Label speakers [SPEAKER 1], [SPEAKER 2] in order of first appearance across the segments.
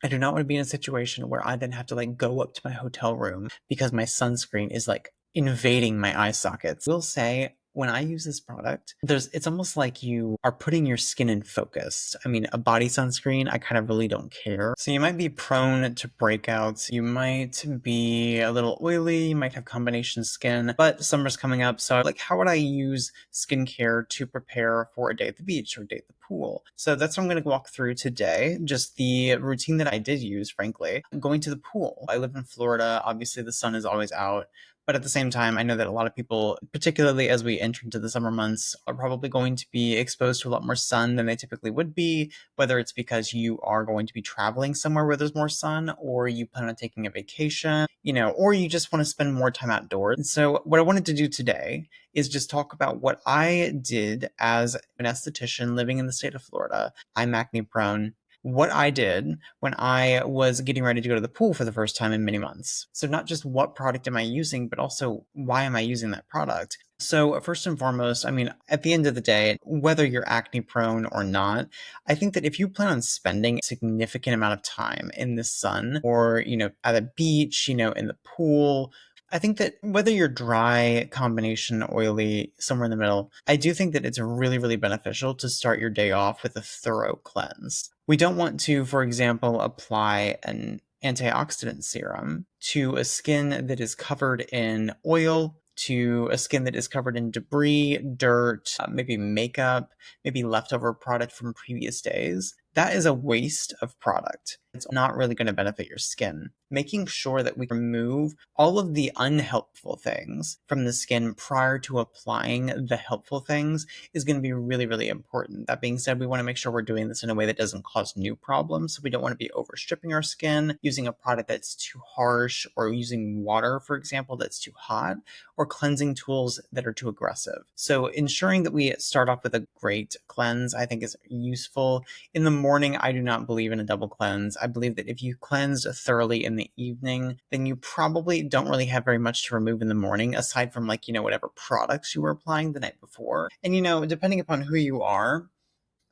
[SPEAKER 1] I do not want to be in a situation where I then have to like go up to my hotel room because my sunscreen is like invading my eye sockets. I will say when I use this product, it's almost like you are putting your skin in focus. I mean, a body sunscreen, I kind of really don't care. So you might be prone to breakouts. You might be a little oily. You might have combination skin, but summer's coming up. So like, how would I use skincare to prepare for a day at the beach or a day at the pool? So that's what I'm going to walk through today. Just the routine that I did use, frankly. Going to the pool. I live in Florida. Obviously the sun is always out. But at the same time, I know that a lot of people, particularly as we enter into the summer months, are probably going to be exposed to a lot more sun than they typically would be, whether it's because you are going to be traveling somewhere where there's more sun, or you plan on taking a vacation, or you just want to spend more time outdoors. And so what I wanted to do today is just talk about what I did as an esthetician living in the state of Florida. I'm acne prone. What I did when I was getting ready to go to the pool for the first time in many months. So not just what product am I using, but also why am I using that product? So first and foremost, I mean, at the end of the day, whether you're acne prone or not, I think that if you plan on spending a significant amount of time in the sun or, at a beach, in the pool, I think that whether you're dry, combination, oily, somewhere in the middle, I do think that it's really, really beneficial to start your day off with a thorough cleanse. We don't want to, for example, apply an antioxidant serum to a skin that is covered in oil, to a skin that is covered in debris, dirt, maybe makeup, maybe leftover product from previous days. That is a waste of product. It's not really going to benefit your skin. Making sure that we remove all of the unhelpful things from the skin prior to applying the helpful things is going to be really, really important. That being said, we want to make sure we're doing this in a way that doesn't cause new problems. So we don't want to be overstripping our skin, using a product that's too harsh, or using water, for example, that's too hot, or cleansing tools that are too aggressive. So ensuring that we start off with a great cleanse, I think, is useful. In the morning, I do not believe in a double cleanse. I believe that if you cleanse thoroughly in the evening, then you probably don't really have very much to remove in the morning, aside from whatever products you were applying the night before. And depending upon who you are,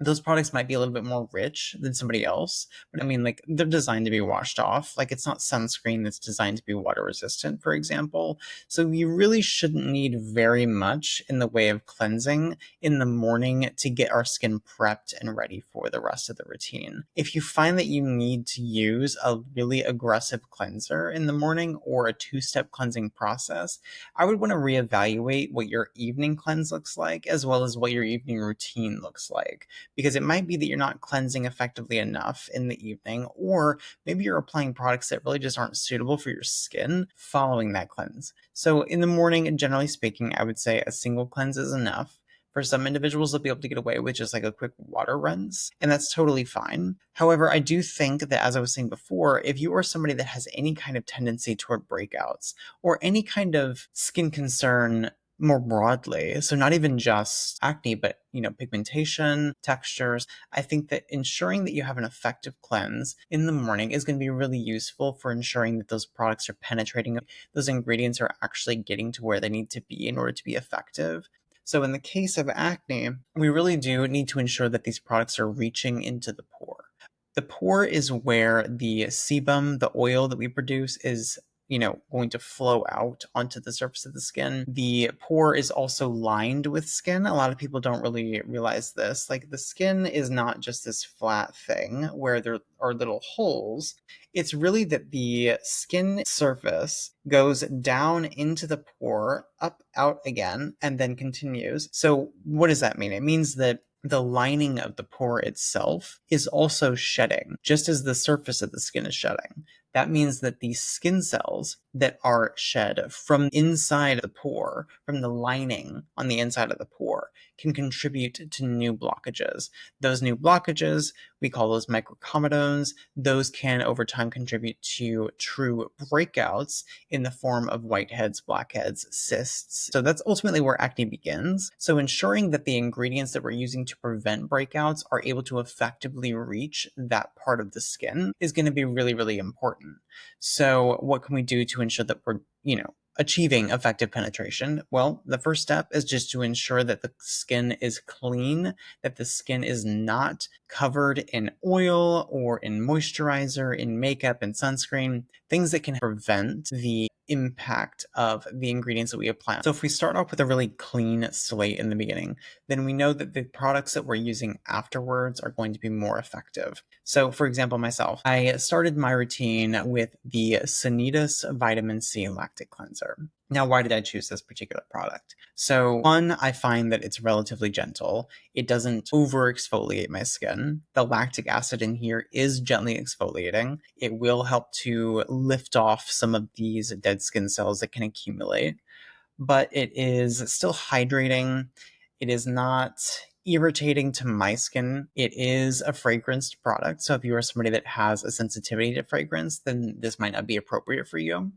[SPEAKER 1] those products might be a little bit more rich than somebody else, but I mean, they're designed to be washed off. It's not sunscreen that's designed to be water resistant, for example. So you really shouldn't need very much in the way of cleansing in the morning to get our skin prepped and ready for the rest of the routine. If you find that you need to use a really aggressive cleanser in the morning or a two-step cleansing process, I would want to reevaluate what your evening cleanse looks like, as well as what your evening routine looks like. Because it might be that you're not cleansing effectively enough in the evening, or maybe you're applying products that really just aren't suitable for your skin following that cleanse. So in the morning, generally speaking, I would say a single cleanse is enough. For some individuals, they'll be able to get away with just a quick water rinse, and that's totally fine. However, I do think that, as I was saying before, if you are somebody that has any kind of tendency toward breakouts or any kind of skin concern more broadly, so not even just acne, but pigmentation, textures, I think that ensuring that you have an effective cleanse in the morning is going to be really useful for ensuring that those products are penetrating, those ingredients are actually getting to where they need to be in order to be effective. So in the case of acne, we really do need to ensure that these products are reaching into the pore. The pore is where the sebum, the oil that we produce, is going to flow out onto the surface of the skin. The pore is also lined with skin. A lot of people don't really realize this. The skin is not just this flat thing where there are little holes. It's really that the skin surface goes down into the pore, up, out again, and then continues. So what does that mean? It means that the lining of the pore itself is also shedding, just as the surface of the skin is shedding. That means that the skin cells that are shed from inside the pore, from the lining on the inside of the pore, can contribute to new blockages. Those new blockages, we call those microcomedones. Those can over time contribute to true breakouts in the form of whiteheads, blackheads, cysts. So that's ultimately where acne begins. So ensuring that the ingredients that we're using to prevent breakouts are able to effectively reach that part of the skin is going to be really, really important. So what can we do to ensure that we're, achieving effective penetration? Well, the first step is just to ensure that the skin is clean, that the skin is not covered in oil or in moisturizer, in makeup and sunscreen, things that can prevent the impact of the ingredients that we apply. So if we start off with a really clean slate in the beginning, then we know that the products that we're using afterwards are going to be more effective. So for example, myself, I started my routine with the Sanitas Vitamin C Lactic Cleanser. Now, why did I choose this particular product? So one, I find that it's relatively gentle. It doesn't over exfoliate my skin. The lactic acid in here is gently exfoliating. It will help to lift off some of these dead skin cells that can accumulate, but it is still hydrating. It is not irritating to my skin. It is a fragranced product. So if you are somebody that has a sensitivity to fragrance, then this might not be appropriate for you.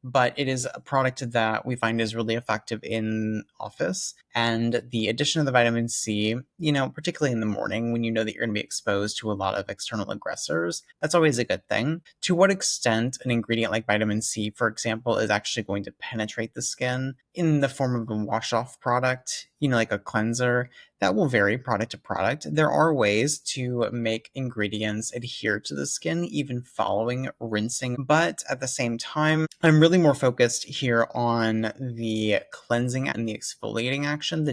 [SPEAKER 1] But it is a product that we find is really effective in office. And the addition of the vitamin C, particularly in the morning when you know that you're going to be exposed to a lot of external aggressors, that's always a good thing. To what extent an ingredient like vitamin C, for example, is actually going to penetrate the skin in the form of a wash-off product, like a cleanser, that will vary product to product. There are ways to make ingredients adhere to the skin even following rinsing, but at the same time, I'm really more focused here on the cleansing and the exfoliating action,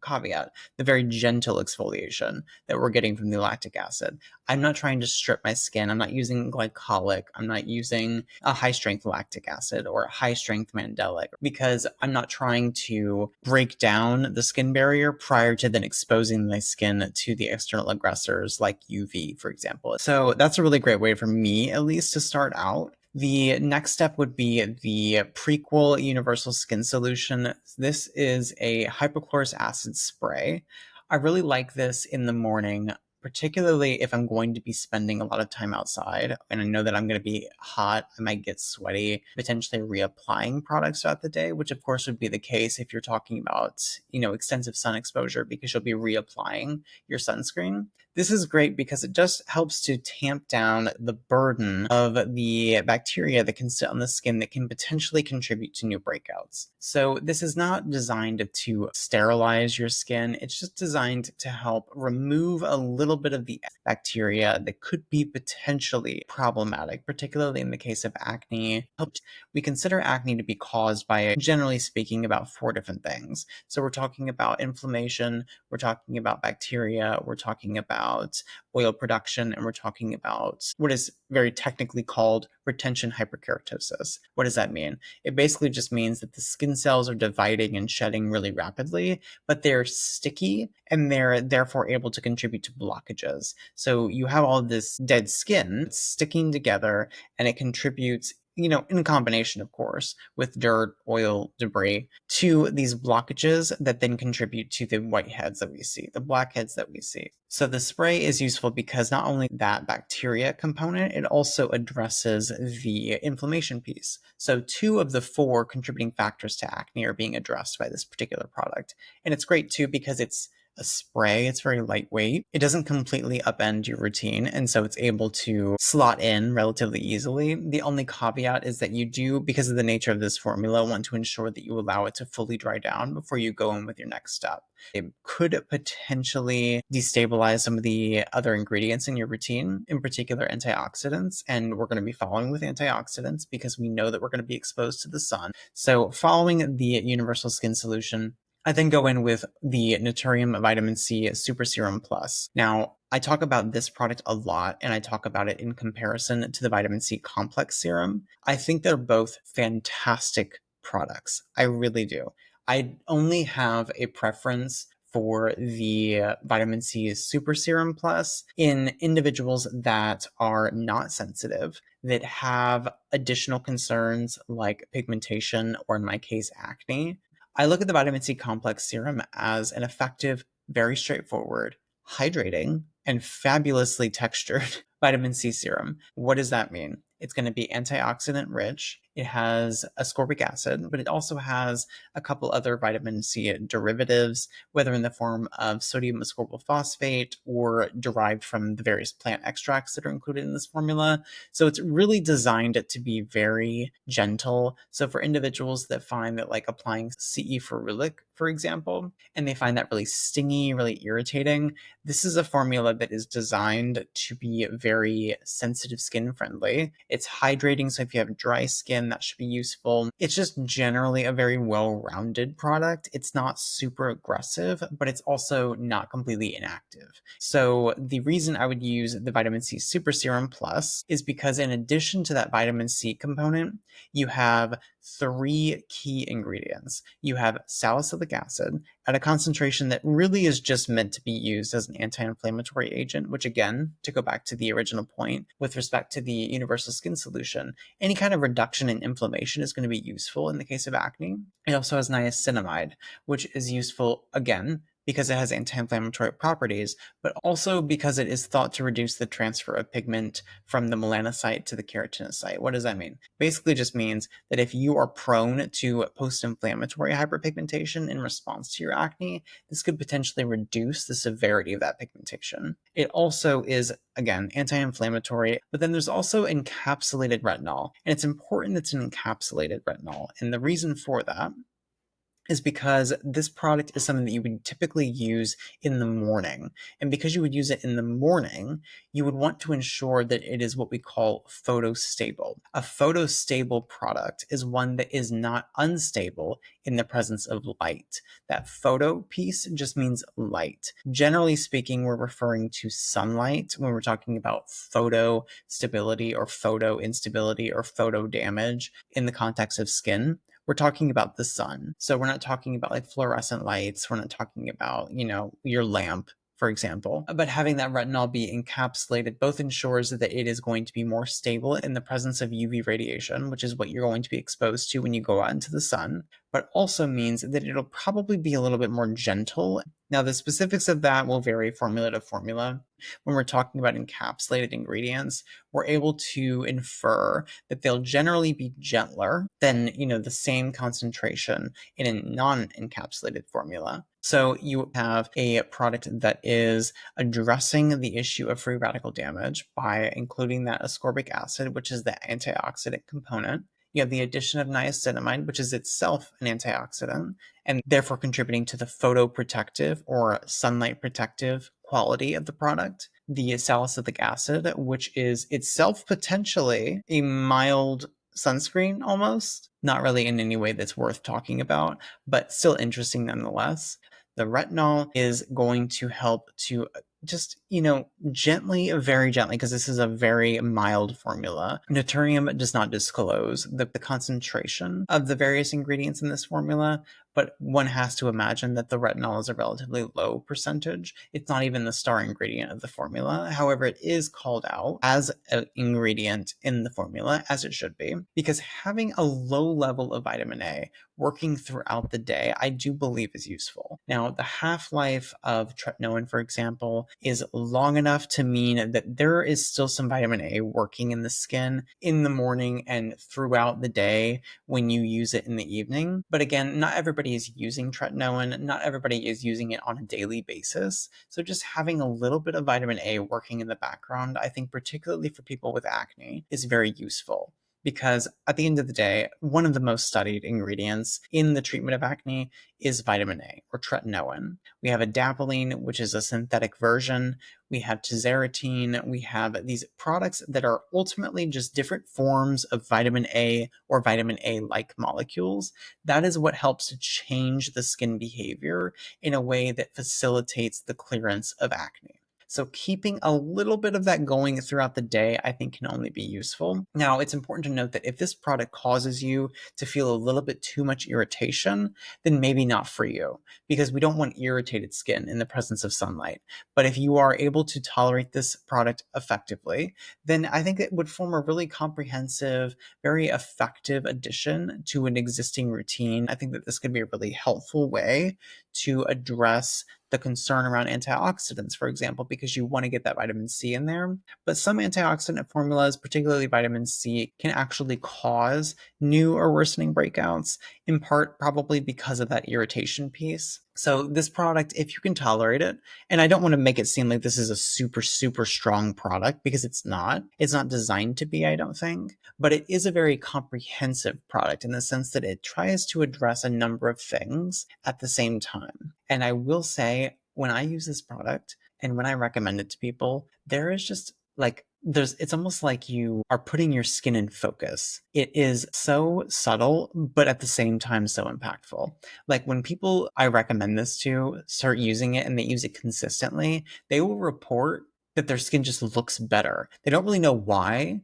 [SPEAKER 1] caveat, the very gentle exfoliation that we're getting from the lactic acid. I'm not trying to strip my skin. I'm not using glycolic. I'm not using a high strength lactic acid or a high strength mandelic, because I'm not trying to break down the skin barrier prior to then exposing my skin to the external aggressors like UV, for example. So that's a really great way for me, at least, to start out. The next step would be the Prequel Universal Skin Solution. This is a hypochlorous acid spray. I really like this in the morning, particularly if I'm going to be spending a lot of time outside and I know that I'm going to be hot, I might get sweaty, potentially reapplying products throughout the day, which of course would be the case if you're talking about, extensive sun exposure, because you'll be reapplying your sunscreen. This is great because it just helps to tamp down the burden of the bacteria that can sit on the skin that can potentially contribute to new breakouts. So this is not designed to sterilize your skin. It's just designed to help remove a little bit of the bacteria that could be potentially problematic, particularly in the case of acne. We consider acne to be caused by, generally speaking, about 4 different things. So we're talking about inflammation, we're talking about bacteria, we're talking about oil production, and we're talking about what is very technically called retention hyperkeratosis. What does that mean? It basically just means that the skin cells are dividing and shedding really rapidly, but they're sticky and they're therefore able to contribute to blockages. So you have all this dead skin sticking together, and it contributes, in combination, of course, with dirt, oil, debris, to these blockages that then contribute to the whiteheads that we see, the blackheads that we see. So the spray is useful because not only that bacteria component, it also addresses the inflammation piece. So 2 of the 4 contributing factors to acne are being addressed by this particular product. And it's great too because it's a spray. It's very lightweight. It doesn't completely upend your routine, and so it's able to slot in relatively easily. The only caveat is that you do, because of the nature of this formula, want to ensure that you allow it to fully dry down before you go in with your next step. It could potentially destabilize some of the other ingredients in your routine, in particular antioxidants, and we're going to be following with antioxidants because we know that we're going to be exposed to the sun. So following the Universal Skin Solution, I then go in with the Naturium Vitamin C Super Serum Plus. Now, I talk about this product a lot, and I talk about it in comparison to the Vitamin C Complex Serum. I think they're both fantastic products. I really do. I only have a preference for the Vitamin C Super Serum Plus in individuals that are not sensitive, that have additional concerns like pigmentation, or in my case, acne. I look at the vitamin C complex serum as an effective, very straightforward, hydrating, and fabulously textured vitamin C serum. What does that mean? It's going to be antioxidant rich. It has ascorbic acid, but it also has a couple other vitamin C derivatives, whether in the form of sodium ascorbyl phosphate or derived from the various plant extracts that are included in this formula. So it's really designed to be very gentle. So for individuals that find that like applying CE ferulic, for example, and they find that really stingy, really irritating, this is a formula that is designed to be very sensitive skin friendly. It's hydrating, so if you have dry skin, that should be useful. It's just generally a very well-rounded product. It's not super aggressive, but it's also not completely inactive. So the reason I would use the Vitamin C Super Serum Plus is because in addition to that vitamin C component, you have 3 key ingredients. You have salicylic acid at a concentration that really is just meant to be used as an anti-inflammatory agent, which again, to go back to the original point with respect to the universal skin solution, any kind of reduction in inflammation is going to be useful in the case of acne. It also has niacinamide, which is useful again because it has anti-inflammatory properties, but also because it is thought to reduce the transfer of pigment from the melanocyte to the keratinocyte. What does that mean? Basically just means that if you are prone to post-inflammatory hyperpigmentation in response to your acne, this could potentially reduce the severity of that pigmentation. It also is, again, anti-inflammatory, but then there's also encapsulated retinol, and it's important that it's an encapsulated retinol, and the reason for that is because this product is something that you would typically use in the morning. And because you would use it in the morning, you would want to ensure that it is what we call photostable. A photostable product is one that is not unstable in the presence of light. That photo piece just means light. Generally speaking, we're referring to sunlight when we're talking about photo stability or photo instability or photo damage in the context of skin. We're talking about the sun. So we're not talking about like fluorescent lights. We're not talking about, your lamp, for example. But having that retinol be encapsulated both ensures that it is going to be more stable in the presence of UV radiation, which is what you're going to be exposed to when you go out into the sun, but also means that it'll probably be a little bit more gentle. Now, the specifics of that will vary formula to formula. When we're talking about encapsulated ingredients, we're able to infer that they'll generally be gentler than, the same concentration in a non-encapsulated formula. So you have a product that is addressing the issue of free radical damage by including that ascorbic acid, which is the antioxidant component. You have the addition of niacinamide, which is itself an antioxidant, and therefore contributing to the photoprotective or sunlight protective quality of the product. The salicylic acid, which is itself potentially a mild sunscreen almost, not really in any way that's worth talking about, but still interesting nonetheless. The retinol is going to help to just, gently, very gently, because this is a very mild formula. Naturium does not disclose the concentration of the various ingredients in this formula, but one has to imagine that the retinol is a relatively low percentage. It's not even the star ingredient of the formula. However, it is called out as an ingredient in the formula, as it should be, because having a low level of vitamin A working throughout the day, I do believe is useful. Now, the half-life of tretinoin, for example, is long enough to mean that there is still some vitamin A working in the skin in the morning and throughout the day when you use it in the evening. But again, not everybody is using tretinoin. Not everybody is using it on a daily basis. So just having a little bit of vitamin A working in the background, I think particularly for people with acne, is very useful. Because at the end of the day, one of the most studied ingredients in the treatment of acne is vitamin A, or tretinoin. We have adapalene, which is a synthetic version. We have tazarotene. We have these products that are ultimately just different forms of vitamin A or vitamin A-like molecules. That is what helps to change the skin behavior in a way that facilitates the clearance of acne. So keeping a little bit of that going throughout the day, I think, can only be useful. Now, it's important to note that if this product causes you to feel a little bit too much irritation, then maybe not for you, because we don't want irritated skin in the presence of sunlight. But if you are able to tolerate this product effectively, then I think it would form a really comprehensive, very effective addition to an existing routine. I think that this could be a really helpful way to address the concern around antioxidants, for example, because you want to get that vitamin C in there. But some antioxidant formulas, particularly vitamin C, can actually cause new or worsening breakouts, in part probably because of that irritation piece. So this product, if you can tolerate it, and I don't want to make it seem like this is a super, super strong product because it's not. It's not designed to be, I don't think. But it is a very comprehensive product in the sense that it tries to address a number of things at the same time. And I will say, when I use this product and when I recommend it to people, there is just like, it's almost like you are putting your skin in focus. It is so subtle, but at the same time, so impactful. Like when people I recommend this to start using it and they use it consistently, they will report that their skin just looks better. They don't really know why.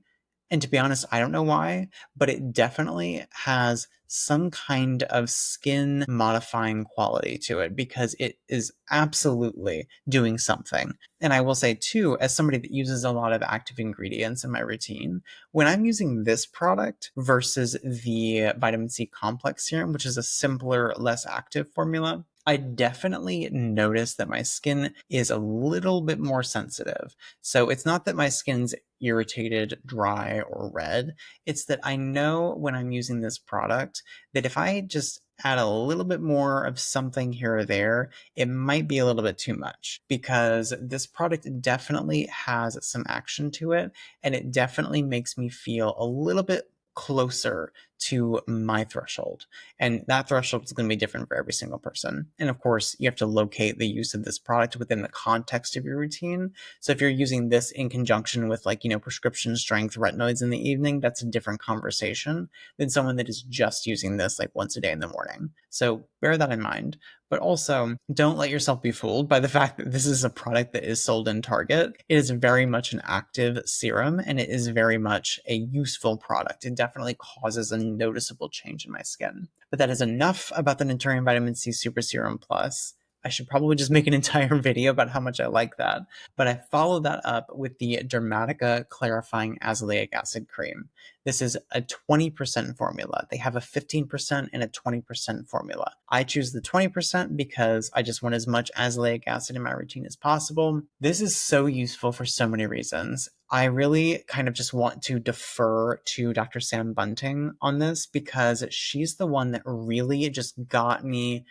[SPEAKER 1] And to be honest, I don't know why, but it definitely has some kind of skin modifying quality to it because it is absolutely doing something. And I will say too, as somebody that uses a lot of active ingredients in my routine, when I'm using this product versus the vitamin C complex serum, which is a simpler, less active formula, I definitely notice that my skin is a little bit more sensitive. So it's not that my skin's irritated, dry, or red. It's that I know when I'm using this product that if I just add a little bit more of something here or there, it might be a little bit too much because this product definitely has some action to it and it definitely makes me feel a little bit closer to my threshold. And that threshold is going to be different for every single person. And of course, you have to locate the use of this product within the context of your routine. So if you're using this in conjunction with prescription strength retinoids in the evening, that's a different conversation than someone that is just using this like once a day in the morning. So bear that in mind. But also, don't let yourself be fooled by the fact that this is a product that is sold in Target. It is very much an active serum and it is very much a useful product. It definitely causes a noticeable change in my skin. But that is enough about the Naturium Vitamin C Super Serum Plus. I should probably just make an entire video about how much I like that. But I follow that up with the Dermatica Clarifying Azelaic Acid Cream. This is a 20% formula. They have a 15% and a 20% formula. I choose the 20% because I just want as much azelaic acid in my routine as possible. This is so useful for so many reasons. I really kind of just want to defer to Dr. Sam Bunting on this because she's the one that really just got me,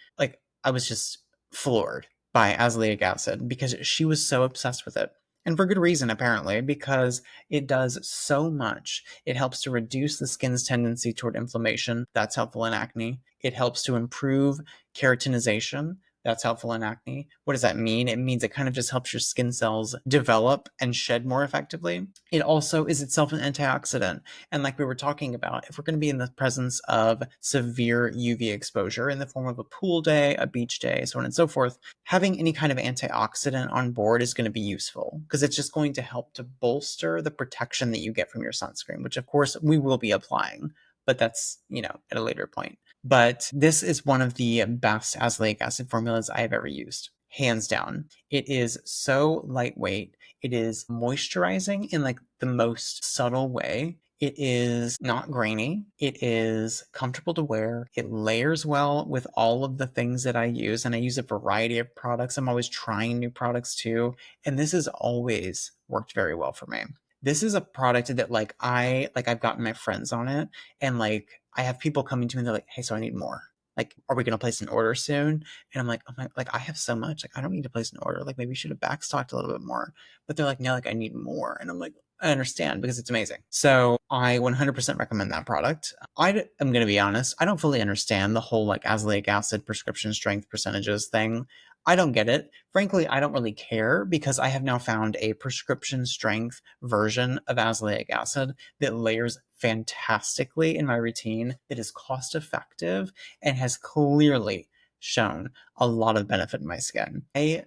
[SPEAKER 1] I was just floored by azelaic acid because she was so obsessed with it. And for good reason, apparently, because it does so much. It helps to reduce the skin's tendency toward inflammation. That's helpful in acne. It helps to improve keratinization. That's helpful in acne. What does that mean? It means it kind of just helps your skin cells develop and shed more effectively. It also is itself an antioxidant. And like we were talking about, if we're going to be in the presence of severe UV exposure in the form of a pool day, a beach day, so on and so forth, having any kind of antioxidant on board is going to be useful because it's just going to help to bolster the protection that you get from your sunscreen, which of course we will be applying, but that's, at a later point. But this is one of the best azelaic acid formulas I have ever used, hands down. It is so lightweight. It is moisturizing in the most subtle way. It is not grainy. It is comfortable to wear. It layers well with all of the things that I use, and I use a variety of products. I'm always trying new products too, and this has always worked very well for me. This is a product that I've gotten my friends on it, and I have people coming to me and they're like, hey, so I need more. Are we going to place an order soon? And I'm like, oh my, I have so much. I don't need to place an order. Maybe we should have backstocked a little bit more. But they're like, no, I need more. And I'm like, I understand because it's amazing. So I 100% recommend that product. I'm going to be honest. I don't fully understand the whole azelaic acid prescription strength percentages thing. I don't get it. Frankly, I don't really care because I have now found a prescription strength version of azelaic acid that layers fantastically in my routine, that is cost effective and has clearly shown a lot of benefit in my skin. I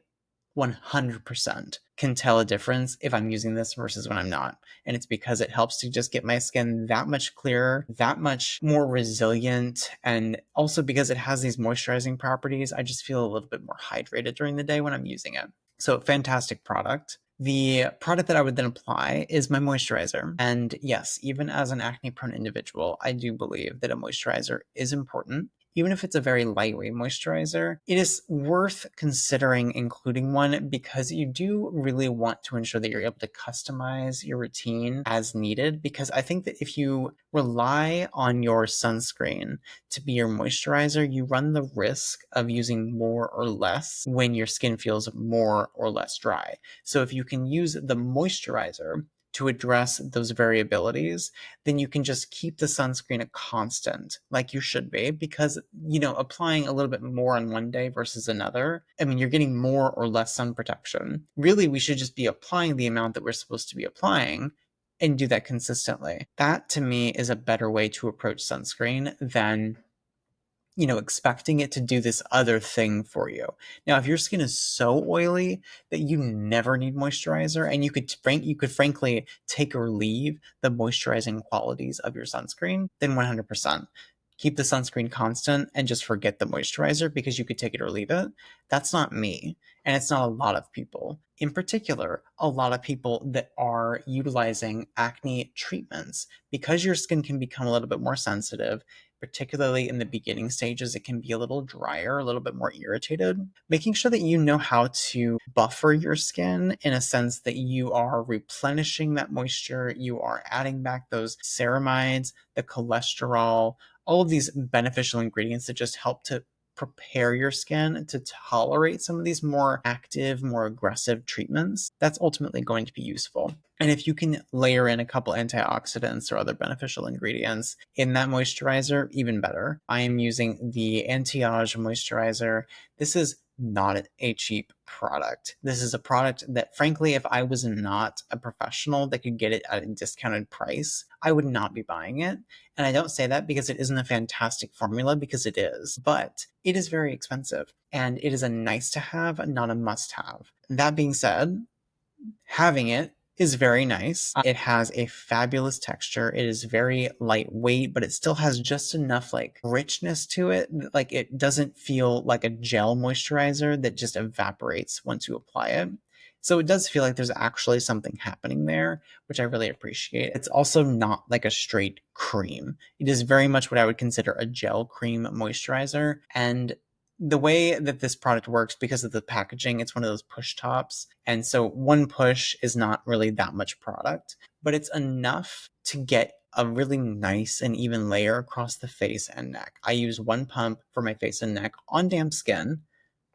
[SPEAKER 1] 100% can tell a difference if I'm using this versus when I'm not. And it's because it helps to just get my skin that much clearer, that much more resilient. And also because it has these moisturizing properties, I just feel a little bit more hydrated during the day when I'm using it. So fantastic product. The product that I would then apply is my moisturizer. And yes, even as an acne-prone individual, I do believe that a moisturizer is important. even if it's a very lightweight moisturizer, it is worth considering including one because you do really want to ensure that you're able to customize your routine as needed. Because I think that if you rely on your sunscreen to be your moisturizer, you run the risk of using more or less when your skin feels more or less dry. So if you can use the moisturizer to address those variabilities, then you can just keep the sunscreen a constant like you should be, because, applying a little bit more on one day versus another, I mean, you're getting more or less sun protection. Really, we should just be applying the amount that we're supposed to be applying and do that consistently. That to me is a better way to approach sunscreen than expecting it to do this other thing for you. Now, if your skin is so oily that you never need moisturizer, and you could frankly take or leave the moisturizing qualities of your sunscreen, then 100%. Keep the sunscreen constant and just forget the moisturizer because you could take it or leave it. That's not me. And it's not a lot of people. In particular, a lot of people that are utilizing acne treatments. Because your skin can become a little bit more sensitive, particularly in the beginning stages, it can be a little drier, a little bit more irritated. Making sure that you know how to buffer your skin in a sense that you are replenishing that moisture, you are adding back those ceramides, the cholesterol, all of these beneficial ingredients that just help to prepare your skin to tolerate some of these more active, more aggressive treatments, that's ultimately going to be useful. And if you can layer in a couple antioxidants or other beneficial ingredients in that moisturizer, even better. I am using the Anti-Age moisturizer. This is not a cheap product. This is a product that, frankly, if I was not a professional that could get it at a discounted price, I would not be buying it. And I don't say that because it isn't a fantastic formula, because it is, but it is very expensive and it is a nice to have, not a must have. That being said, having it is very nice. It has a fabulous texture. It is very lightweight, but it still has just enough richness to it. Like, it doesn't feel like a gel moisturizer that just evaporates once you apply it. So it does feel like there's actually something happening there, which I really appreciate. It's also not like a straight cream. It is very much what I would consider a gel cream moisturizer. And the way that this product works, because of the packaging, it's one of those push tops. And so one push is not really that much product, but it's enough to get a really nice and even layer across the face and neck. I use one pump for my face and neck on damp skin,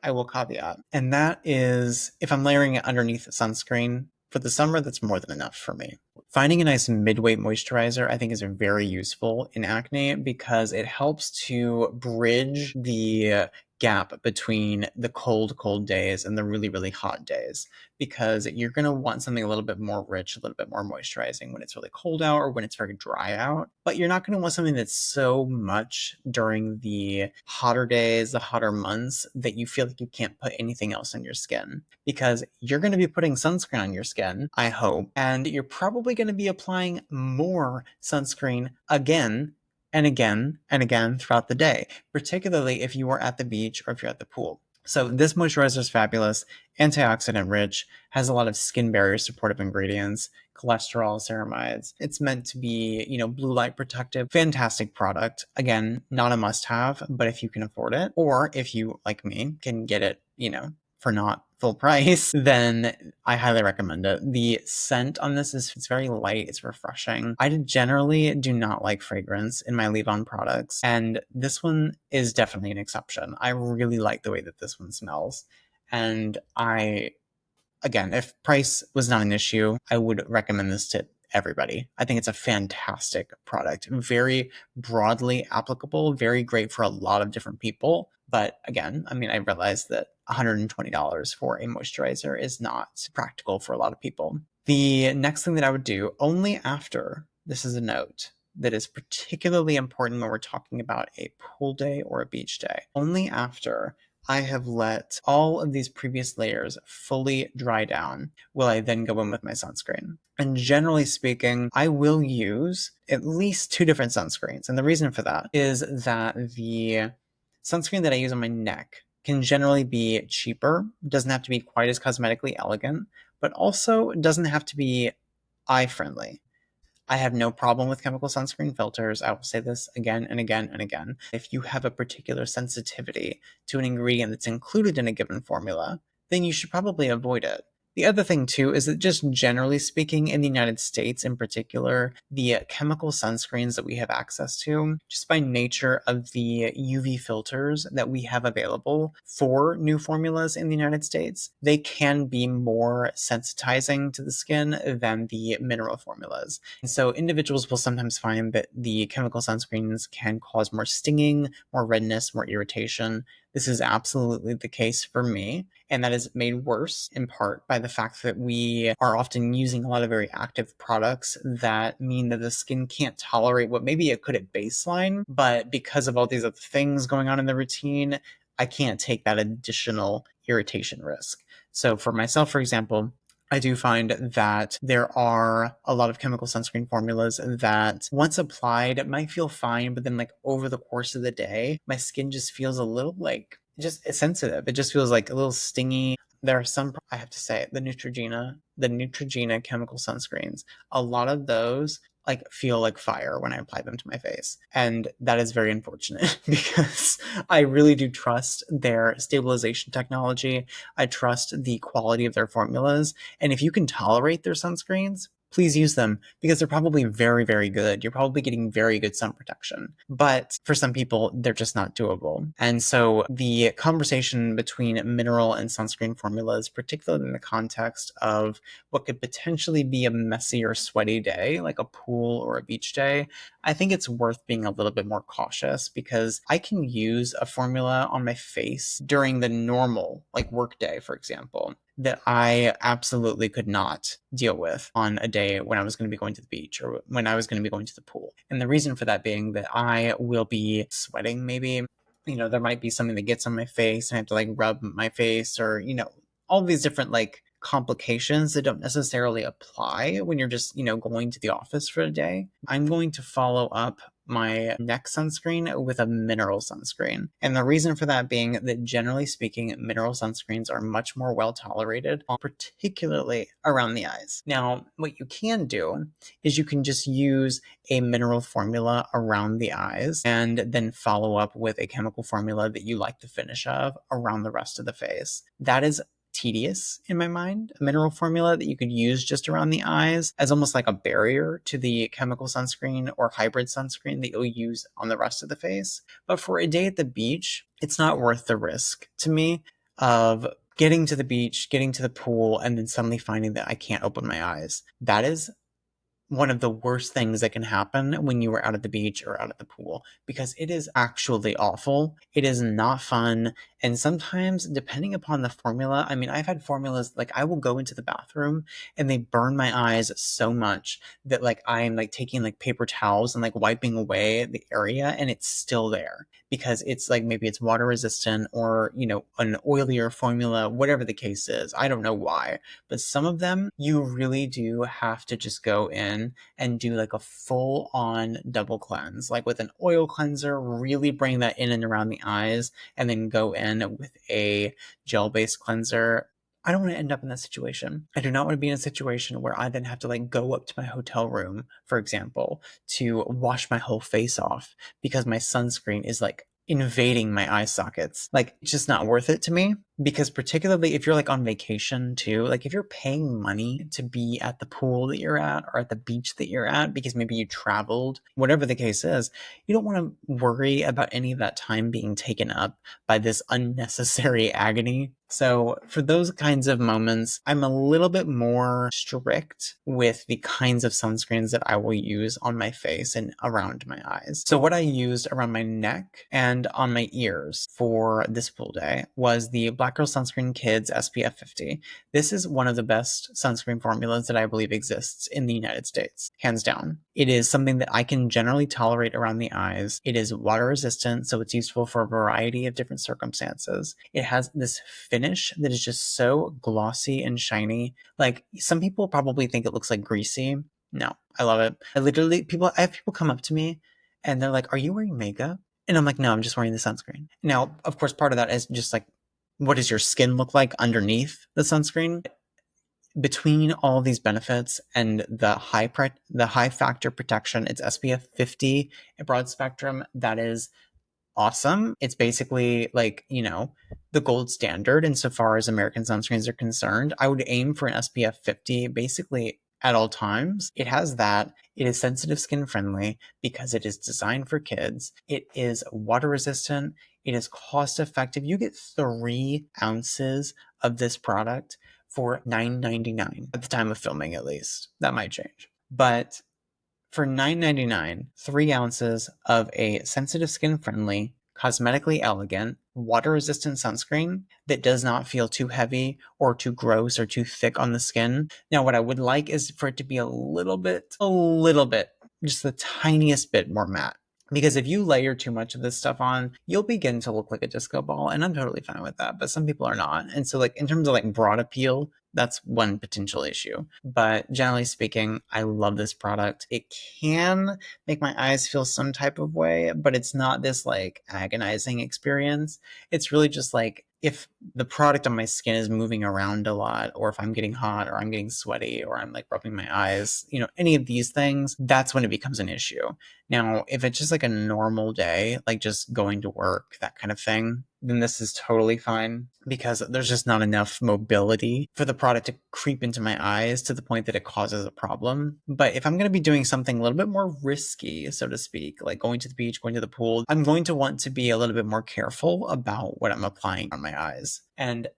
[SPEAKER 1] I will caveat. And that is, if I'm layering it underneath sunscreen for the summer, that's more than enough for me. Finding a nice midweight moisturizer, I think, is very useful in acne because it helps to bridge the gap between the cold days and the really, really hot days, because you're going to want something a little bit more rich, a little bit more moisturizing when it's really cold out or when it's very dry out. But you're not going to want something that's so much during the hotter days, the hotter months, that you feel like you can't put anything else on your skin, because you're going to be putting sunscreen on your skin, I hope, and you're probably going to be applying more sunscreen again and again and again throughout the day, particularly if you are at the beach or if you're at the pool. So this moisturizer is fabulous, antioxidant rich, has a lot of skin barrier supportive ingredients, cholesterol, ceramides. It's meant to be, blue light protective. Fantastic product. Again, not a must have, but if you can afford it, or if you, like me, can get it, for not full price, then I highly recommend it. The scent on this it's very light, it's refreshing. I generally do not like fragrance in my leave-on products, and this one is definitely an exception. I really like the way that this one smells, and again, if price was not an issue, I would recommend this to everybody. I think it's a fantastic product, very broadly applicable, very great for a lot of different people. But again, I realize that $120 for a moisturizer is not practical for a lot of people. The next thing that I would do, only after, this is a note that is particularly important when we're talking about a pool day or a beach day, only after I have let all of these previous layers fully dry down will I then go in with my sunscreen. And generally speaking, I will use at least 2 different sunscreens. And the reason for that is that the sunscreen that I use on my neck can generally be cheaper, doesn't have to be quite as cosmetically elegant, but also doesn't have to be eye friendly. I have no problem with chemical sunscreen filters. I will say this again and again and again. If you have a particular sensitivity to an ingredient that's included in a given formula, then you should probably avoid it. The other thing, too, is that just generally speaking, in the United States in particular, the chemical sunscreens that we have access to, just by nature of the UV filters that we have available for new formulas in the United States, they can be more sensitizing to the skin than the mineral formulas. And so individuals will sometimes find that the chemical sunscreens can cause more stinging, more redness, more irritation. This is absolutely the case for me. And that is made worse in part by the fact that we are often using a lot of very active products that mean that the skin can't tolerate what maybe it could at baseline, but because of all these other things going on in the routine, I can't take that additional irritation risk. So for myself, for example, I do find that there are a lot of chemical sunscreen formulas that once applied, it might feel fine, but then like over the course of the day, my skin just feels a little like just it's sensitive. It just feels like a little stingy. There are some, I have to say, the Neutrogena chemical sunscreens, a lot of those like feel like fire when I apply them to my face. And that is very unfortunate because I really do trust their stabilization technology. I trust the quality of their formulas. And if you can tolerate their sunscreens, please use them because they're probably very, very good. You're probably getting very good sun protection. But for some people, they're just not doable. And so the conversation between mineral and sunscreen formulas, particularly in the context of what could potentially be a messy or sweaty day, like a pool or a beach day, I think it's worth being a little bit more cautious because I can use a formula on my face during the normal, like work day, for example, that I absolutely could not deal with on a day when I was going to be going to the beach or when I was going to be going to the pool. And the reason for that being that I will be sweating maybe. There might be something that gets on my face and I have to like rub my face or, all these different like complications that don't necessarily apply when you're just, going to the office for a day. I'm going to follow up my neck sunscreen with a mineral sunscreen. And the reason for that being that generally speaking, mineral sunscreens are much more well tolerated, particularly around the eyes. Now, what you can do is you can just use a mineral formula around the eyes and then follow up with a chemical formula that you like the finish of around the rest of the face. That is tedious in my mind. A mineral formula that you could use just around the eyes as almost like a barrier to the chemical sunscreen or hybrid sunscreen that you'll use on the rest of the face. But for a day at the beach, it's not worth the risk to me of getting to the beach, getting to the pool, and then suddenly finding that I can't open my eyes. That is one of the worst things that can happen when you are out at the beach or out at the pool because it is actually awful. It is not fun. And sometimes, depending upon the formula, I've had formulas like I will go into the bathroom and they burn my eyes so much that like I'm like taking like paper towels and like wiping away the area and it's still there because it's like maybe it's water resistant or, an oilier formula, whatever the case is. I don't know why, but some of them you really do have to just go in and do like a full on double cleanse, like with an oil cleanser, really bring that in and around the eyes and then go in with a gel based cleanser. I don't want to end up in that situation. I do not want to be in a situation where I then have to like go up to my hotel room, for example, to wash my whole face off because my sunscreen is like invading my eye sockets. Like, it's just not worth it to me because particularly if you're like on vacation too, like if you're paying money to be at the pool that you're at or at the beach that you're at because maybe you traveled, whatever the case is, you don't want to worry about any of that time being taken up by this unnecessary agony. So for those kinds of moments, I'm a little bit more strict with the kinds of sunscreens that I will use on my face and around my eyes. So what I used around my neck and on my ears for this pool day was the Black Girl Sunscreen Kids SPF 50. This is one of the best sunscreen formulas that I believe exists in the United States, hands down. It is something that I can generally tolerate around the eyes. It is water resistant, so it's useful for a variety of different circumstances. It has this finish that is just so glossy and shiny. Like, some people probably think it looks like greasy. No, I love it. I have people come up to me and they're like, "Are you wearing makeup?" And I'm like, "No, I'm just wearing the sunscreen." Now, of course, part of that is just like, what does your skin look like underneath the sunscreen? between all these benefits and the high factor protection, it's SPF 50, a broad spectrum. That is awesome. It's basically like, the gold standard insofar as American sunscreens are concerned. I would aim for an SPF 50 basically at all times. It has that. It is sensitive skin friendly because it is designed for kids. It is water resistant. It is cost effective. You get 3 ounces of this product for $9.99 at the time of filming, at least. That might change. But for $9.99, 3 ounces of a sensitive skin friendly, cosmetically elegant, water resistant sunscreen that does not feel too heavy or too gross or too thick on the skin. Now, what I would like is for it to be a little bit, just the tiniest bit more matte. Because if you layer too much of this stuff on, you'll begin to look like a disco ball, and I'm totally fine with that, but some people are not. And so, like, in terms of like broad appeal, that's one potential issue. But generally speaking, I love this product. It can make my eyes feel some type of way, but it's not this like agonizing experience. It's really just like if the product on my skin is moving around a lot, or if I'm getting hot or I'm getting sweaty or I'm like rubbing my eyes, any of these things, that's when it becomes an issue. Now, if it's just like a normal day, like just going to work, that kind of thing, then this is totally fine because there's just not enough mobility for the product to creep into my eyes to the point that it causes a problem. But if I'm going to be doing something a little bit more risky, so to speak, like going to the beach, going to the pool, I'm going to want to be a little bit more careful about what I'm applying on my eyes. And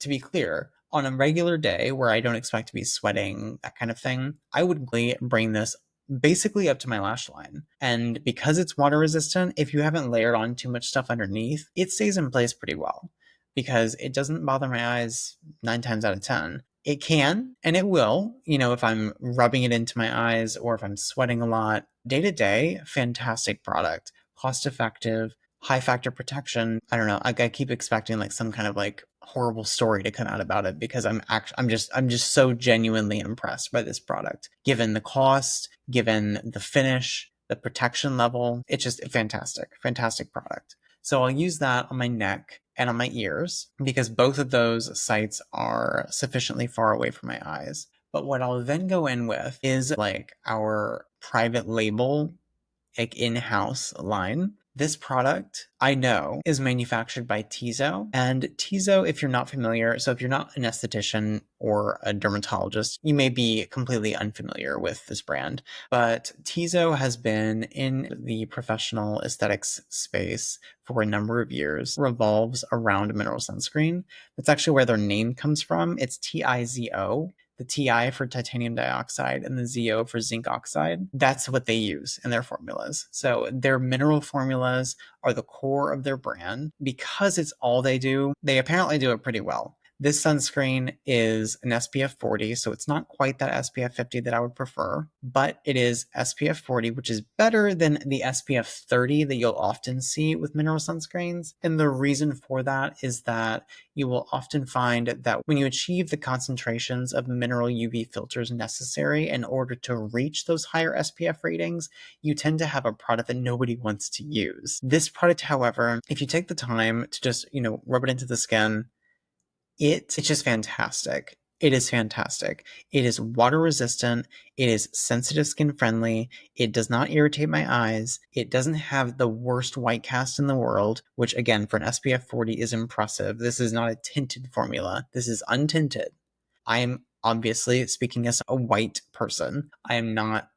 [SPEAKER 1] to be clear, on a regular day where I don't expect to be sweating, that kind of thing, I would bring this basically up to my lash line. And because it's water resistant, if you haven't layered on too much stuff underneath, it stays in place pretty well because it doesn't bother my eyes 9 times out of 10. It can, and it will, if I'm rubbing it into my eyes or if I'm sweating a lot. Day to day, fantastic product, cost effective, high factor protection. I don't know. I keep expecting like some kind of like horrible story to come out about it because I'm just so genuinely impressed by this product. Given the cost, given the finish, the protection level, it's just a fantastic product. So I'll use that on my neck and on my ears because both of those sites are sufficiently far away from my eyes. But what I'll then go in with is like our private label, like in-house line. This product, I know, is manufactured by Tizo. And Tizo, if you're not familiar, so if you're not an esthetician or a dermatologist, you may be completely unfamiliar with this brand. But Tizo has been in the professional aesthetics space for a number of years, revolves around mineral sunscreen. That's actually where their name comes from. It's TIZO. The Ti for titanium dioxide and the ZO for zinc oxide. That's what they use in their formulas. So their mineral formulas are the core of their brand. Because it's all they do, they apparently do it pretty well. This sunscreen is an SPF 40, so it's not quite that SPF 50 that I would prefer, but it is SPF 40, which is better than the SPF 30 that you'll often see with mineral sunscreens. And the reason for that is that you will often find that when you achieve the concentrations of mineral UV filters necessary in order to reach those higher SPF ratings, you tend to have a product that nobody wants to use. This product, however, if you take the time to just, rub it into the skin, it's just fantastic. It is fantastic. It is water resistant. It is sensitive skin friendly. It does not irritate my eyes. It doesn't have the worst white cast in the world, which again, for an SPF 40 is impressive. This is not a tinted formula. This is untinted. I am obviously speaking as a white person. I am not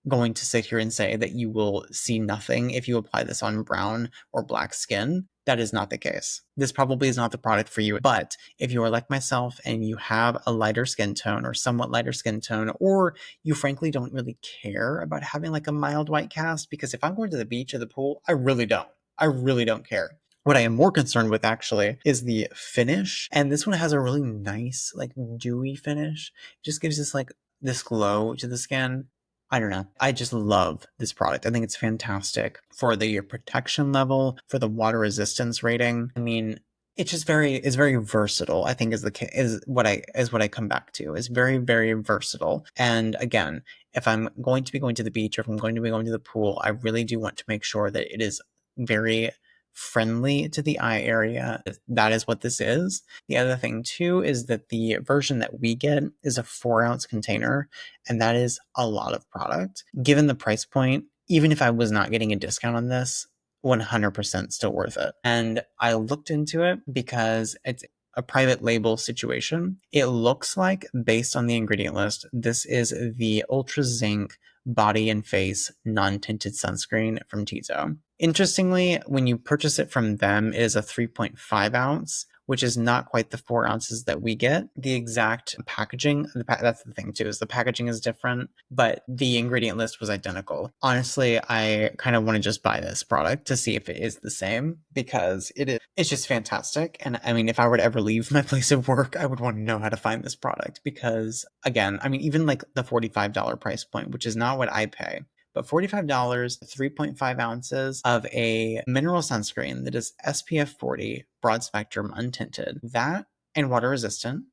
[SPEAKER 1] going to sit here and say that you will see nothing if you apply this on brown or black skin. That is not the case. This probably is not the product for you. But if you are like myself and you have a lighter skin tone or somewhat lighter skin tone, or you frankly don't really care about having like a mild white cast, because if I'm going to the beach or the pool, I really don't. I really don't care. What I am more concerned with actually is the finish. And this one has a really nice, like dewy finish. It just gives us like this glow to the skin. I don't know. I just love this product. I think it's fantastic for the protection level, for the water resistance rating. I mean, it's very versatile. I think is what I come back to. It's very, very versatile. And again, if I'm going to be going to the beach or if I'm going to be going to the pool, I really do want to make sure that it is very friendly to the eye area. That is what this is. The other thing too is that the version that we get is a 4-ounce container, and that is a lot of product. Given the price point, even if I was not getting a discount on this, 100% still worth it. And I looked into it because it's a private label situation. It looks like, based on the ingredient list, this is the Ultra Zinc Body and Face Non-Tinted Sunscreen from Tito. Interestingly, when you purchase it from them, it is a 3.5 ounce, which is not quite the 4 ounces that we get. The exact packaging, that's the thing too, is the packaging is different, but the ingredient list was identical. Honestly, I kind of want to just buy this product to see if it is the same, because it's just fantastic. And I mean, if I were to ever leave my place of work, I would want to know how to find this product, because again, I mean, even like the $45 price point, which is not what I pay, but $45, 3.5 ounces of a mineral sunscreen that is SPF 40, broad spectrum, untinted, that and water resistant,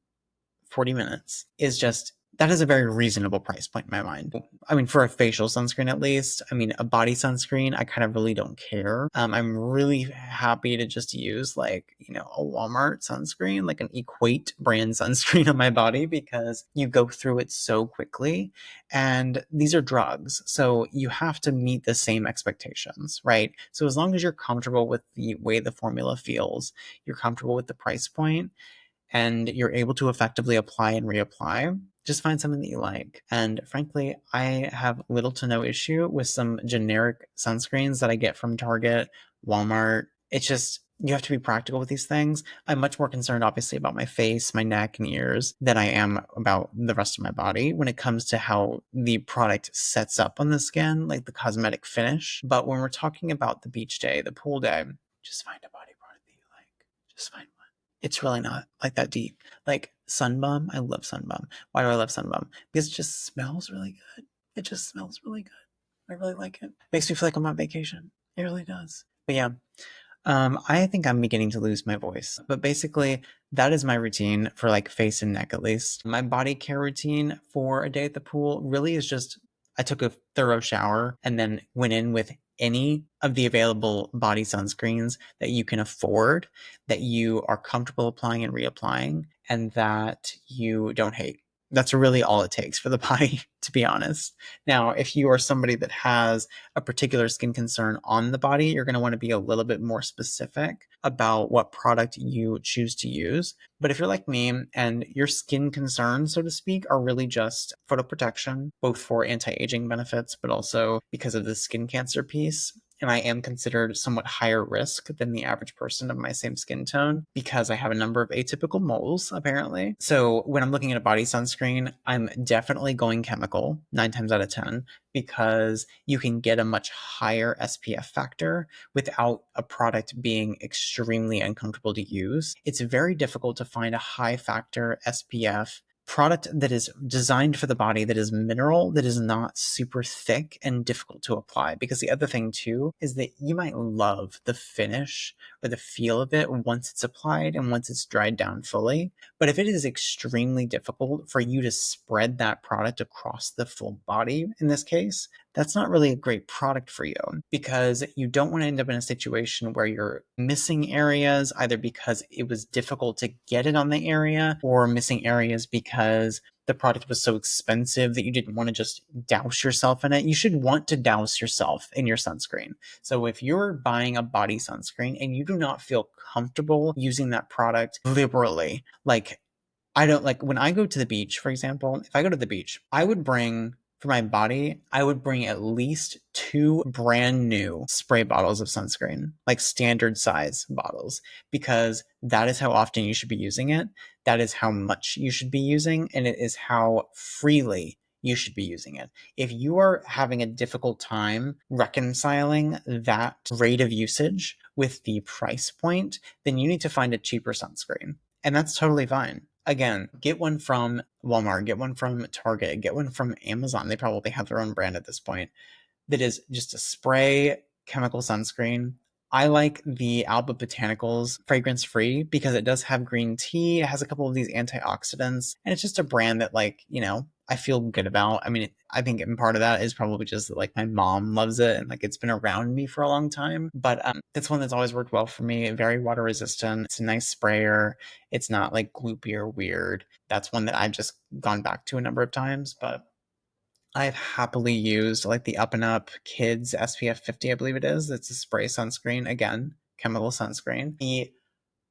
[SPEAKER 1] 40 minutes, is just, that is a very reasonable price point in my mind. I mean, for a facial sunscreen at least. I mean, a body sunscreen, I kind of really don't care. I'm really happy to just use like, you know, a Walmart sunscreen, like an Equate brand sunscreen on my body, because you go through it so quickly. And these are drugs, so you have to meet the same expectations, right? So as long as you're comfortable with the way the formula feels, you're comfortable with the price point, and you're able to effectively apply and reapply, just find something that you like. And frankly, I have little to no issue with some generic sunscreens that I get from Target, Walmart. It's just, you have to be practical with these things. I'm much more concerned, obviously, about my face, my neck, and ears than I am about the rest of my body when it comes to how the product sets up on the skin, like the cosmetic finish. But when we're talking about the beach day, the pool day, just find a body product that you like. Just find one. It's really not like that deep. Like Sunbum, I love Sunbum. Why do I love Sunbum? Because it just smells really good. It just smells really good. I really like it. Makes me feel like I'm on vacation. It really does. But yeah, I think I'm beginning to lose my voice. But basically, that is my routine for like face and neck at least. My body care routine for a day at the pool really is just, I took a thorough shower and then went in with any of the available body sunscreens that you can afford, that you are comfortable applying and reapplying, and that you don't hate. That's really all it takes for the body, to be honest. Now, if you are somebody that has a particular skin concern on the body, you're going to want to be a little bit more specific about what product you choose to use. But if you're like me and your skin concerns, so to speak, are really just photo protection, both for anti-aging benefits, but also because of the skin cancer piece, and I am considered somewhat higher risk than the average person of my same skin tone because I have a number of atypical moles, apparently. So when I'm looking at a body sunscreen, I'm definitely going chemical 9 times out of 10, because you can get a much higher SPF factor without a product being extremely uncomfortable to use. It's very difficult to find a high factor SPF product that is designed for the body, that is mineral, that is not super thick and difficult to apply. Because the other thing too is that you might love the finish or the feel of it once it's applied and once it's dried down fully. But if it is extremely difficult for you to spread that product across the full body, in this case, that's not really a great product for you, because you don't want to end up in a situation where you're missing areas either because it was difficult to get it on the area, or missing areas because the product was so expensive that you didn't want to just douse yourself in it. You should want to douse yourself in your sunscreen. So if you're buying a body sunscreen and you do not feel comfortable using that product liberally, like, I don't like, when I go to the beach, for example, if I go to the beach, I would bring, for my body, I would bring at least 2 brand new spray bottles of sunscreen, like standard size bottles, because that is how often you should be using it. That is how much you should be using, and it is how freely you should be using it. If you are having a difficult time reconciling that rate of usage with the price point, then you need to find a cheaper sunscreen. And that's totally fine. Again, get one from Walmart, get one from Target, get one from Amazon. They probably have their own brand at this point. That is just a spray chemical sunscreen. I like the Alba Botanicals fragrance free because it does have green tea. It has a couple of these antioxidants, and it's just a brand that, like, you know, I feel good about. I mean, I think part of that is probably just that, like, my mom loves it and like it's been around me for a long time. But that's one that's always worked well for me. Very water resistant. It's a nice sprayer. It's not like gloopy or weird. That's one that I've just gone back to a number of times. But I've happily used like the Up and Up Kids SPF 50, I believe it is. It's a spray sunscreen. Again, chemical sunscreen.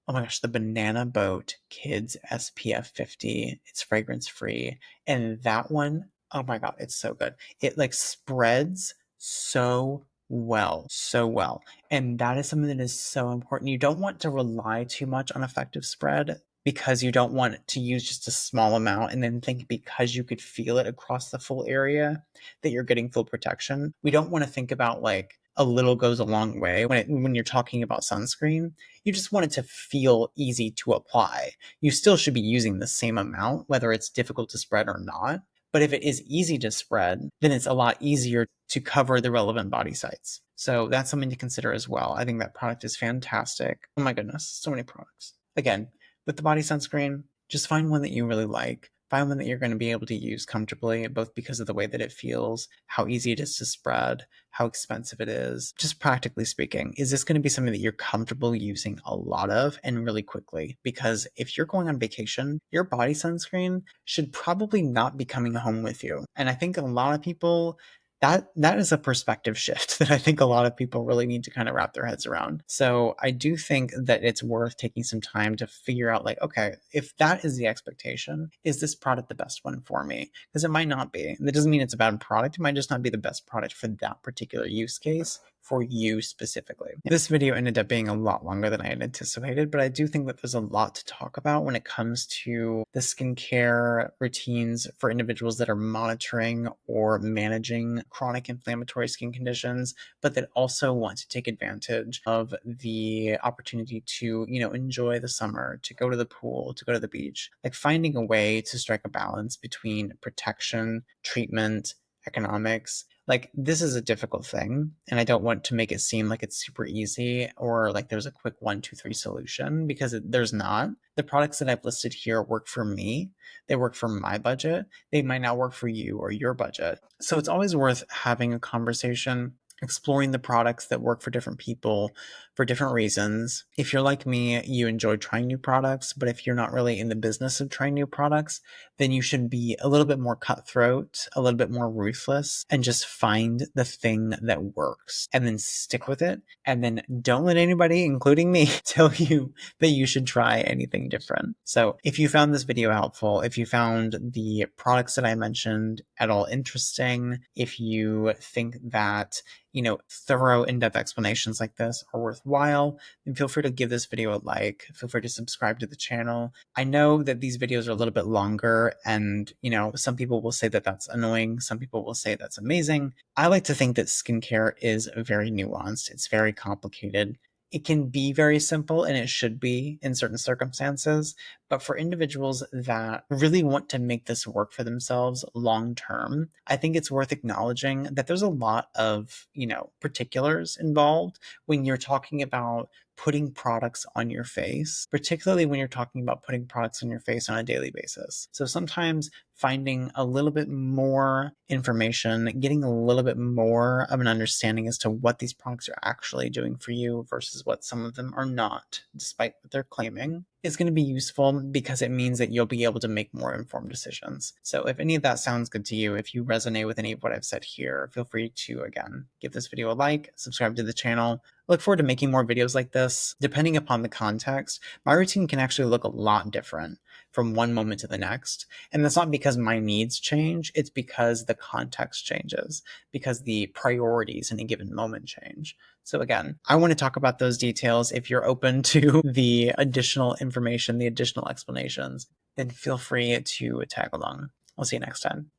[SPEAKER 1] Oh my gosh, the Banana Boat Kids SPF 50. It's fragrance free. And that one, oh my God, it's so good. It like spreads so well, so well. And that is something that is so important. You don't want to rely too much on effective spread because you don't want to use just a small amount and then think because you could feel it across the full area that you're getting full protection. We don't want to think about like a little goes a long way when you're talking about sunscreen. You just want it to feel easy to apply. You still should be using the same amount, whether it's difficult to spread or not. But if it is easy to spread, then it's a lot easier to cover the relevant body sites. So that's something to consider as well. I think that product is fantastic. Oh my goodness, so many products. Again, with the body sunscreen, just find one that you really like. Find one that you're going to be able to use comfortably, both because of the way that it feels, how easy it is to spread, how expensive it is. Just practically speaking, is this going to be something that you're comfortable using a lot of and really quickly? Because if you're going on vacation, your body sunscreen should probably not be coming home with you. And I think a lot of people, that is a perspective shift that I think a lot of people really need to kind of wrap their heads around. So I do think that it's worth taking some time to figure out like, okay, if that is the expectation, is this product the best one for me? Because it might not be. That doesn't mean it's a bad product. It might just not be the best product for that particular use case for you specifically. This video ended up being a lot longer than I had anticipated, but I do think that there's a lot to talk about when it comes to the skincare routines for individuals that are monitoring or managing chronic inflammatory skin conditions, but that also want to take advantage of the opportunity to, enjoy the summer, to go to the pool, to go to the beach. Like finding a way to strike a balance between protection, treatment, economics. Like this is a difficult thing, and I don't want to make it seem like it's super easy or like there's a quick 1, 2, 3 solution, because there's not. The products that I've listed here work for me. They work for my budget. They might not work for you or your budget. So it's always worth having a conversation, exploring the products that work for different people for different reasons. If you're like me, you enjoy trying new products, but if you're not really in the business of trying new products, then you should be a little bit more cutthroat, a little bit more ruthless, and just find the thing that works and then stick with it. And then don't let anybody, including me, tell you that you should try anything different. So if you found this video helpful, if you found the products that I mentioned at all interesting, if you think that thorough in-depth explanations like this are worthwhile, then feel free to give this video a like. Feel free to subscribe to the channel. I know that these videos are a little bit longer and, some people will say that that's annoying. Some people will say that's amazing. I like to think that skincare is very nuanced. It's very complicated. It can be very simple, and it should be in certain circumstances. But for individuals that really want to make this work for themselves long term, I think it's worth acknowledging that there's a lot of, particulars involved when you're talking about putting products on your face, particularly when you're talking about putting products on your face on a daily basis. So sometimes finding a little bit more information, getting a little bit more of an understanding as to what these products are actually doing for you versus what some of them are not, despite what they're claiming, is going to be useful because it means that you'll be able to make more informed decisions. So if any of that sounds good to you, if you resonate with any of what I've said here, feel free to, again, give this video a like, subscribe to the channel. I look forward to making more videos like this. Depending upon the context, my routine can actually look a lot different from one moment to the next. And that's not because my needs change, it's because the context changes, because the priorities in a given moment change. So again, I want to talk about those details. If you're open to the additional information, the additional explanations, then feel free to tag along. I'll see you next time.